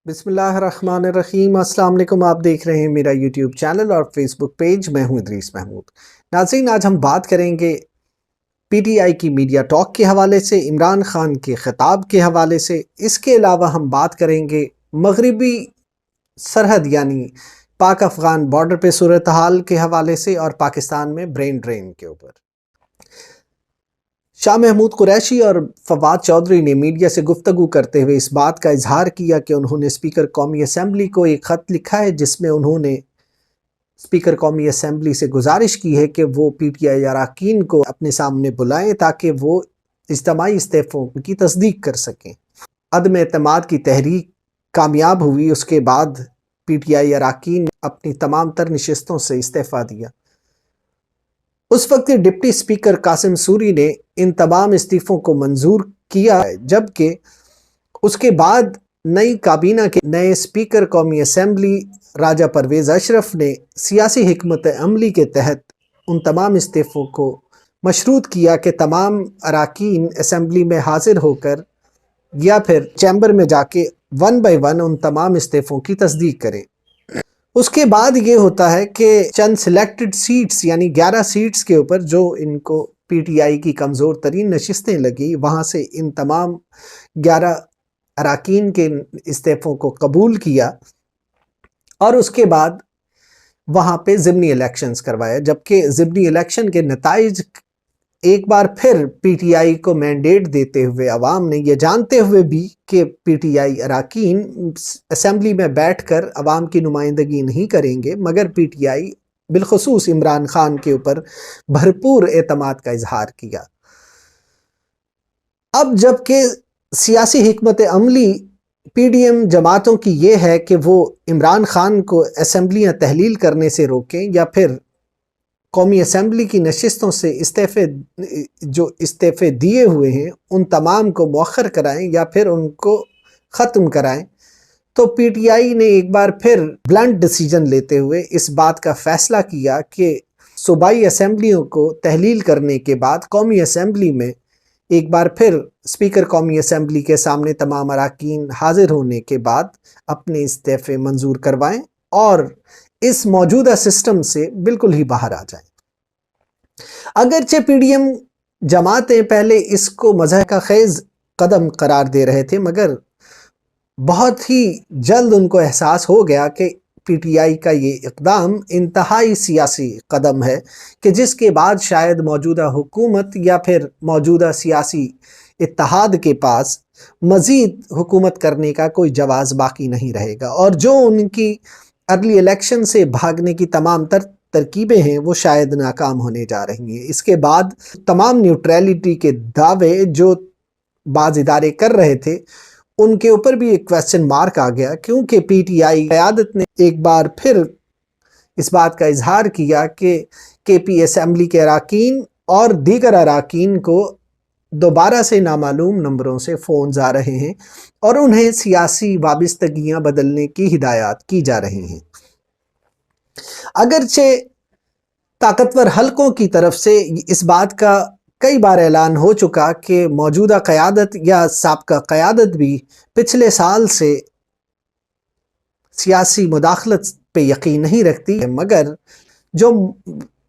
بسم اللہ الرحمن الرحیم۔ السلام علیکم، آپ دیکھ رہے ہیں میرا یوٹیوب چینل اور فیس بک پیج۔ میں ہوں ادریس محمود۔ ناظرین، آج ہم بات کریں گے پی ٹی آئی کی میڈیا ٹاک کے حوالے سے، عمران خان کے خطاب کے حوالے سے۔ اس کے علاوہ ہم بات کریں گے مغربی سرحد یعنی پاک افغان بارڈر پہ صورتحال کے حوالے سے اور پاکستان میں برین ڈرین کے اوپر۔ شاہ محمود قریشی اور فواد چودھری نے میڈیا سے گفتگو کرتے ہوئے اس بات کا اظہار کیا کہ انہوں نے اسپیکر قومی اسمبلی کو ایک خط لکھا ہے جس میں انہوں نے اسپیکر قومی اسمبلی سے گزارش کی ہے کہ وہ پی ٹی آئی اراکین کو اپنے سامنے بلائیں تاکہ وہ اجتماعی استعفوں کی تصدیق کر سکیں۔ عدم اعتماد کی تحریک کامیاب ہوئی، اس کے بعد پی ٹی آئی اراکین نے اپنی تمام تر نشستوں سے استعفیٰ دیا۔ اس وقت ڈپٹی اسپیکر قاسم سوری نے ان تمام استعفوں کو منظور کیا، جبکہ اس کے بعد نئی کابینہ کے نئے اسپیکر قومی اسمبلی راجہ پرویز اشرف نے سیاسی حکمت عملی کے تحت ان تمام استعفوں کو مشروط کیا کہ تمام اراکین اسمبلی میں حاضر ہو کر یا پھر چیمبر میں جا کے 1 بائی 1 ان تمام استعفوں کی تصدیق کریں۔ اس کے بعد یہ ہوتا ہے کہ چند سلیکٹڈ سیٹس یعنی 11 سیٹس کے اوپر جو ان کو پی ٹی آئی کی کمزور ترین نشستیں لگی، وہاں سے ان تمام 11 اراکین کے استعفوں کو قبول کیا اور اس کے بعد وہاں پہ ضمنی الیکشنز کروایا، جبکہ ضمنی الیکشن کے نتائج ایک بار پھر پی ٹی آئی کو مینڈیٹ دیتے ہوئے عوام نے یہ جانتے ہوئے بھی کہ پی ٹی آئی اراکین اسمبلی میں بیٹھ کر عوام کی نمائندگی نہیں کریں گے، مگر پی ٹی آئی بالخصوص عمران خان کے اوپر بھرپور اعتماد کا اظہار کیا۔ اب جبکہ سیاسی حکمت عملی پی ڈی ایم جماعتوں کی یہ ہے کہ وہ عمران خان کو اسمبلیاں تحلیل کرنے سے روکیں یا پھر قومی اسمبلی کی نشستوں سے استعفے دیے ہوئے ہیں ان تمام کو مؤخر کرائیں یا پھر ان کو ختم کرائیں، تو پی ٹی آئی نے ایک بار پھر بلنٹ ڈیسیجن لیتے ہوئے اس بات کا فیصلہ کیا کہ صوبائی اسمبلیوں کو تحلیل کرنے کے بعد قومی اسمبلی میں ایک بار پھر اسپیکر قومی اسمبلی کے سامنے تمام اراکین حاضر ہونے کے بعد اپنے استعفے منظور کروائیں اور اس موجودہ سسٹم سے بالکل ہی باہر آ جائیں۔ اگرچہ پی ڈی ایم جماعتیں پہلے اس کو مضحکہ خیز قدم قرار دے رہے تھے، مگر بہت ہی جلد ان کو احساس ہو گیا کہ پی ٹی آئی کا یہ اقدام انتہائی سیاسی قدم ہے کہ جس کے بعد شاید موجودہ حکومت یا پھر موجودہ سیاسی اتحاد کے پاس مزید حکومت کرنے کا کوئی جواز باقی نہیں رہے گا، اور جو ان کی ارلی الیکشن سے بھاگنے کی تمام ترکیبیں ہیں وہ شاید ناکام ہونے جا رہی ہیں۔ اس کے بعد تمام نیوٹریلٹی کے دعوے جو بعض ادارے کر رہے تھے ان کے اوپر بھی ایک کویسچن مارک آ گیا، کیونکہ پی ٹی آئی قیادت نے ایک بار پھر اس بات کا اظہار کیا کہ کے پی اسمبلی کے اراکین اور دیگر اراکین کو دوبارہ سے نامعلوم نمبروں سے فونز آ رہے ہیں اور انہیں سیاسی وابستگیاں بدلنے کی ہدایات کی جا رہی ہیں۔ اگرچہ طاقتور حلقوں کی طرف سے اس بات کا کئی بار اعلان ہو چکا کہ موجودہ قیادت یا سابقہ قیادت بھی پچھلے سال سے سیاسی مداخلت پہ یقین نہیں رکھتی ہے، مگر جو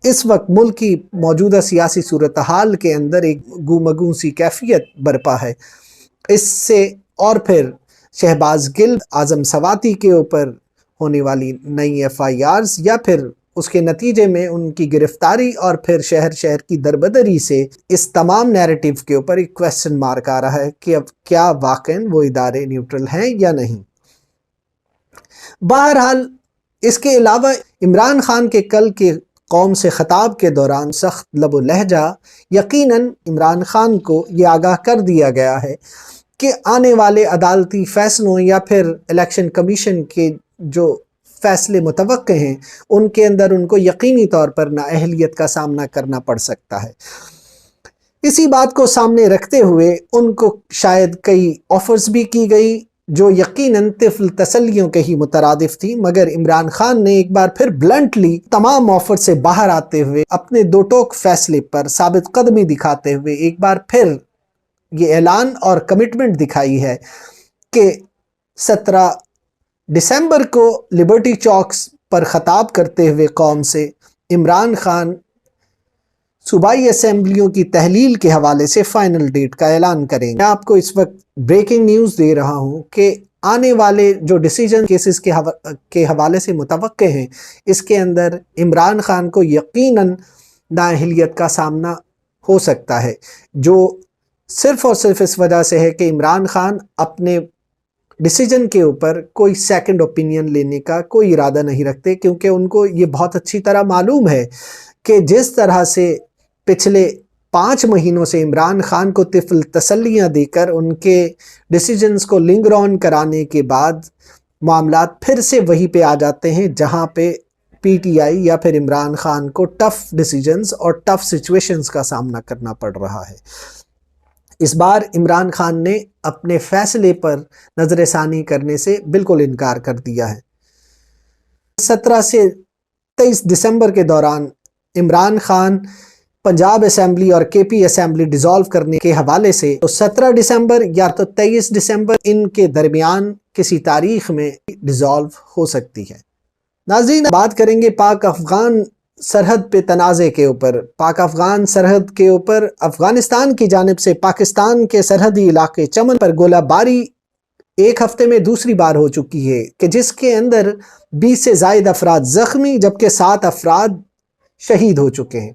اس وقت ملک کی موجودہ سیاسی صورتحال کے اندر ایک گو سی کیفیت برپا ہے، اس سے اور پھر شہباز گل، اعظم سواتی کے اوپر ہونے والی نئی ایف آئی آرز یا پھر اس کے نتیجے میں ان کی گرفتاری اور پھر شہر شہر کی دربدری سے اس تمام نیریٹو کے اوپر ایک کویسچن مارک آ رہا ہے کہ اب کیا واقعاً وہ ادارے نیوٹرل ہیں یا نہیں۔ بہرحال اس کے علاوہ عمران خان کے کل کے قوم سے خطاب کے دوران سخت لب و لہجہ یقیناً عمران خان کو یہ آگاہ کر دیا گیا ہے کہ آنے والے عدالتی فیصلوں یا پھر الیکشن کمیشن کے جو فیصلے متوقع ہیں ان کے اندر ان کو یقینی طور پر نااہلیت کا سامنا کرنا پڑ سکتا ہے۔ اسی بات کو سامنے رکھتے ہوئے ان کو شاید کئی آفرز بھی کی گئی جو یقیناً طفل تسلیوں کے ہی مترادف تھی، مگر عمران خان نے ایک بار پھر بلنٹلی تمام آفر سے باہر آتے ہوئے اپنے دو ٹوک فیصلے پر ثابت قدمی دکھاتے ہوئے ایک بار پھر یہ اعلان اور کمٹمنٹ دکھائی ہے کہ 17 दिसंबर को लिबर्टी चौक्स पर ख़ताब करते हुए कौम से इमरान खान सूबाई असेंबलियों की तहलील के हवाले से फ़ाइनल डेट का ऐलान करेंगे। मैं आपको इस वक्त ब्रेकिंग न्यूज़ दे रहा हूँ कि आने वाले जो डिसीजन केसेस के हवाले से मुतवक्के हैं, इसके अंदर इमरान खान को यकीनन नाअहलियत का सामना हो सकता है, जो सिर्फ़ और सिर्फ इस वजह से है कि इमरान खान अपने डिसीजन के ऊपर कोई सेकंड ओपिनियन लेने का कोई इरादा नहीं रखते, क्योंकि उनको ये बहुत अच्छी तरह मालूम है कि जिस तरह से पिछले 5 महीनों से इमरान खान को तिफल तसल्लियाँ देकर उनके डिसीजंस को लिंगर ऑन कराने के बाद मामलात फिर से वहीं पे आ जाते हैं जहाँ पे पीटीआई या फिर इमरान खान को टफ डिसीजंस और टफ सिचुएशंस का सामना करना पड़ रहा है। इस बार इमरान खान ने अपने फैसले पर नज़रसानी करने से बिल्कुल इनकार कर दिया है। 17 से 23 दिसंबर के दौरान इमरान खान पंजाब असेंबली और केपी असेंबली डिसॉल्व करने के हवाले से तो 17 दिसंबर या तो 23 दिसंबर इनके दरमियान किसी तारीख में डिसॉल्व हो सकती है। नाज़रीन, बात करेंगे पाक अफ़गान सरहद पे तनाज़े के ऊपर। पाक अफ़गान सरहद के ऊपर अफ़गानिस्तान की जानिब से पाकिस्तान के सरहदी इलाके चमन पर गोलाबारी एक हफ्ते में दूसरी बार हो चुकी है कि जिसके अंदर 20 से ज़ायद अफराद ज़ख्मी जबकि 7 अफराद शहीद हो चुके हैं।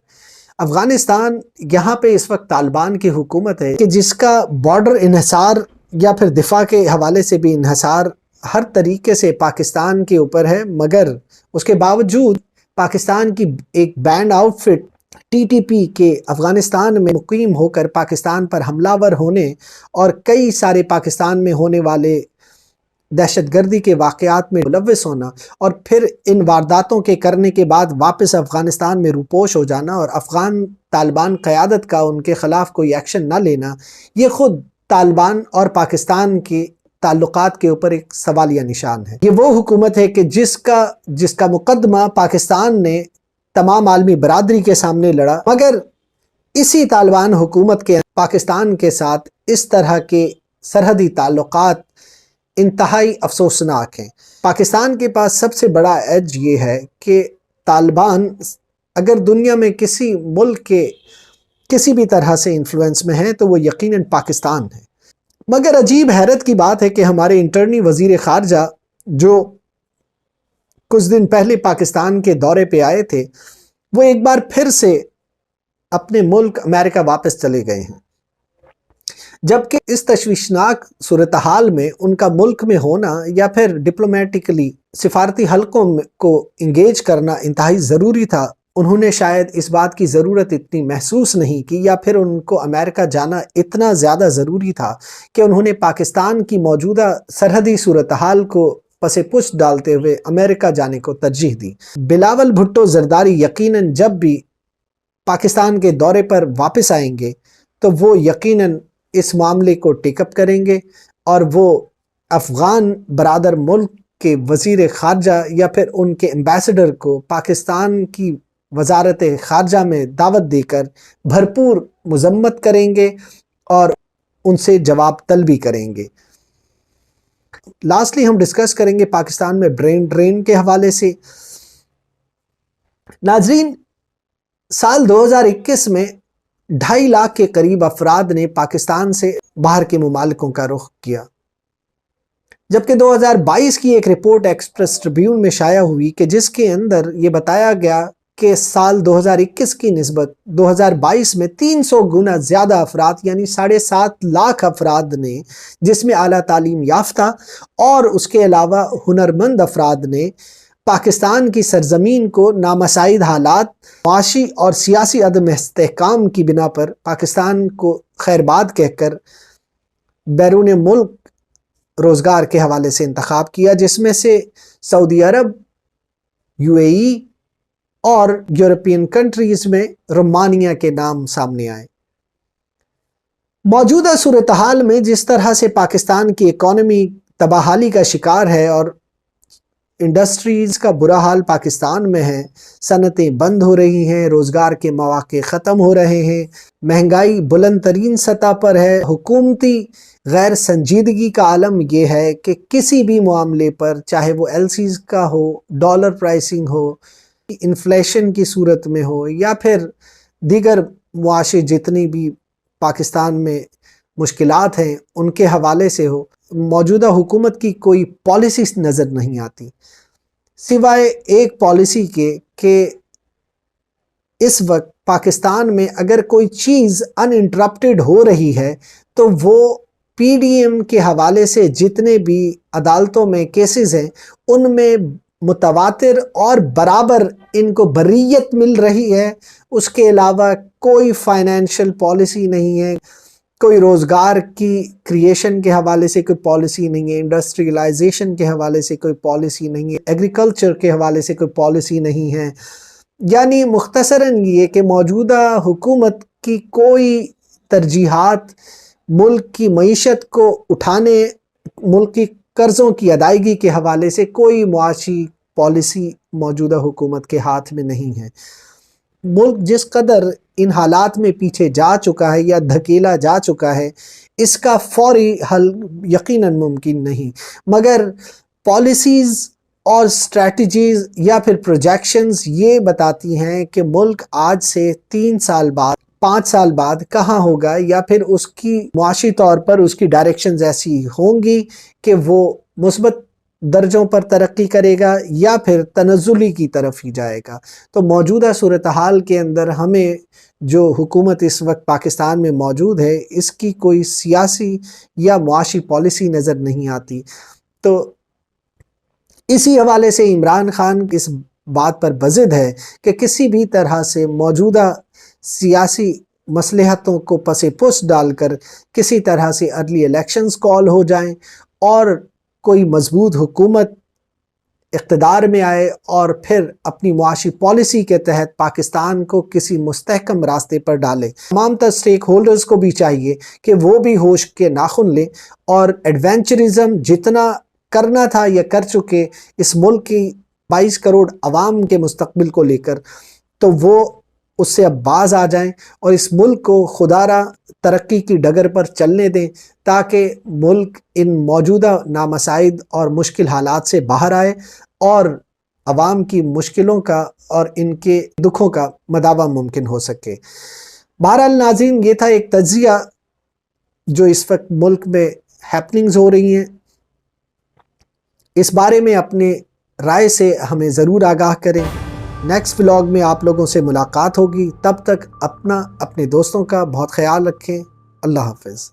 अफ़गानिस्तान यहाँ पे इस वक्त तालिबान की हुकूमत है कि जिसका बॉर्डर इन्हिसार या फिर दिफा के हवाले से भी इन्हिसार हर तरीके से पाकिस्तान के ऊपर है, मगर उसके बावजूद पाकिस्तान की एक बैंड आउटफिट टीटीपी के अफ़गानिस्तान में मुकीम होकर पाकिस्तान पर हमलावर होने और कई सारे पाकिस्तान में होने वाले दहशतगर्दी के वाक़यात में मुलव्वस होना और फिर इन वारदातों के करने के बाद वापस अफ़गानिस्तान में रूपोश हो जाना और अफ़गान तालिबान क़यादत का उनके ख़िलाफ़ कोई एक्शन ना लेना, ये ख़ुद तालिबान और पाकिस्तान के ताल्लुकात के ऊपर एक सवालिया निशान है। ये वो हुकूमत है कि जिसका मुकदमा पाकिस्तान ने तमाम आलमी बरादरी के सामने लड़ा, मगर इसी तालिबान हुकूमत के पाकिस्तान के साथ इस तरह के सरहदी ताल्लुकात इंतहाई अफसोसनाक हैं। पाकिस्तान के पास सबसे बड़ा एज ये है कि तालिबान अगर दुनिया में किसी मुल्क के किसी भी तरह से इन्फ्लुएंस में है तो वो यकीनन पाकिस्तान है। मगर अजीब हैरत की बात है कि हमारे इंटरनी वज़ीर ख़ारजा जो कुछ दिन पहले पाकिस्तान के दौरे पे आए थे, वो एक बार फिर से अपने मुल्क अमेरिका वापस चले गए हैं, जबकि इस तशवीशनाक सूरत हाल में उनका मुल्क में होना या फिर डिप्लोमेटिकली सिफारती हलकों को इंगेज करना इंतहाई ज़रूरी था। उन्होंने शायद इस बात की ज़रूरत इतनी महसूस नहीं की या फिर उनको अमेरिका जाना इतना ज़्यादा ज़रूरी था कि उन्होंने पाकिस्तान की मौजूदा सरहदी सूरत हाल को पसे पुश डालते हुए अमेरिका जाने को तरजीह दी। बिलावल भुट्टो ज़रदारी यकीनन जब भी पाकिस्तान के दौरे पर वापस आएंगे तो वो यकीनन इस मामले को टेकअप करेंगे और वो अफ़गान बरादर मुल्क के वज़ीर ख़ारजा या फिर उनके एम्बेसडर को पाकिस्तान की वज़ारत ख़ारजा में दावत देकर भरपूर मज़म्मत करेंगे और उनसे जवाब तलबी करेंगे। लास्टली हम डिस्कस करेंगे पाकिस्तान में ब्रेन ड्रेन के हवाले से। नाजरीन, साल 2021 में 2.5 लाख के करीब अफराद ने पाकिस्तान से बाहर के मुमालिकों का रुख किया, जबकि 2022 की एक रिपोर्ट एक्सप्रेस ट्रिब्यून में शाया हुई कि जिसके अंदर ये बताया गया कि साल 2021 की निस्बत 2022 में 300 गुना ज़्यादा अफराद यानी 7.5 लाख अफराद ने, जिसमें आला तालीम याफ्ता और उसके अलावा हुनरमंद अफराद ने पाकिस्तान की सरजमीन को नामसाइद हालात, माशी और सियासी अदम इस्तेहकाम की बिना पर पाकिस्तान को खैरबाद कहकर बैरून मुल्क रोज़गार के हवाले से इंतखाब किया, जिसमें से सऊदी अरब, यूएई और यूरोपियन कंट्रीज़ में रोमानिया के नाम सामने आए। मौजूदा सूरत हाल में जिस तरह से पाकिस्तान की इकॉनमी तबाहाली का शिकार है और इंडस्ट्रीज़ का बुरा हाल पाकिस्तान में है, सनतें बंद हो रही हैं, रोज़गार के मौक़े ख़त्म हो रहे हैं, महंगाई बुलंद तरीन सतह पर है। हुकूमती गैर संजीदगी का आलम ये है कि किसी भी मामले पर, चाहे वो एलसीज़ का हो, डॉलर प्राइसिंग हो, इन्फ्लेशन की सूरत में हो, या फिर दीगर मुआशी जितनी भी पाकिस्तान में मुश्किलात हैं उनके हवाले से हो, मौजूदा हुकूमत की कोई पॉलिसी नज़र नहीं आती, सिवाय एक पॉलिसी के कि इस वक्त पाकिस्तान में अगर कोई चीज़ अनइंटरप्टेड हो रही है तो वो पीडीएम के हवाले से जितने भी अदालतों में केसेस हैं उनमें मुतवातिर और बराबर इनको बर्रियत मिल रही है। उसके अलावा कोई फाइनेंशियल पॉलिसी नहीं है, कोई रोज़गार की क्रिएशन के हवाले से कोई पॉलिसी नहीं है, इंडस्ट्रियलाइजेशन के हवाले से कोई पॉलिसी नहीं है, एग्रीकल्चर के हवाले से कोई पॉलिसी नहीं है। यानी मुख्तसरन ये कि मौजूदा हुकूमत की कोई तरजीहात मुल्क की मईशत को उठाने, मुल्क की कर्ज़ों की अदायगी के हवाले से कोई मुआशी पॉलिसी मौजूदा हुकूमत के हाथ में नहीं है। मुल्क जिस कदर इन हालात में पीछे जा चुका है या धकेला जा चुका है, इसका फौरी हल यकीनन मुमकिन नहीं, मगर पॉलिसीज़ और स्ट्रैटेजीज़ या फिर प्रोजेक्शंस ये बताती हैं कि मुल्क आज से 3 साल बाद, 5 साल बाद कहाँ होगा, या फिर उसकी मुआशी तौर पर उसकी डायरेक्शंस ऐसी होंगी कि वो मुस्बत दर्जों पर तरक्की करेगा या फिर तनज़्ज़ुली की तरफ ही जाएगा। तो मौजूदा सूरत हाल के अंदर हमें जो हुकूमत इस वक्त पाकिस्तान में मौजूद है, इसकी कोई सियासी या मुआशी पॉलिसी नज़र नहीं आती। तो इसी हवाले से इमरान खान इस बात पर बज़िद है कि किसी भी तरह से मौजूदा सियासी मसलहतों को पसे पुश डालकर किसी तरह से अर्ली इलेक्शंस कॉल हो जाएं और कोई मजबूत हुकूमत इक़्तिदार में आए और फिर अपनी मुआशी पॉलिसी के तहत पाकिस्तान को किसी मुस्तहकम रास्ते पर डाले। तमाम स्टेक होल्डर्स को भी चाहिए कि वो भी होश के नाखुन लें और एडवेंचरिज्म जितना करना था या कर चुके इस मुल्क की 22 करोड़ अवाम के मुस्तकबिल को लेकर, तो वो उससे अब बाज आ जाएं और इस मुल्क को खुदारा तरक्की की डगर पर चलने दें, ताकि मुल्क इन मौजूदा नामसाइद और मुश्किल हालात से बाहर आए और अवाम की मुश्किलों का और इनके दुखों का मदावा मुमकिन हो सके। बहरहाल नाज़रीन, ये था एक तज्ज़िया जो इस वक्त मुल्क में हैपनिंग्स हो रही हैं। इस बारे में अपने राय से हमें ज़रूर आगाह करें। नेक्स्ट व्लॉग में आप लोगों से मुलाकात होगी। तब तक अपना, अपने दोस्तों का बहुत ख्याल रखें। अल्लाह हाफ़िज़।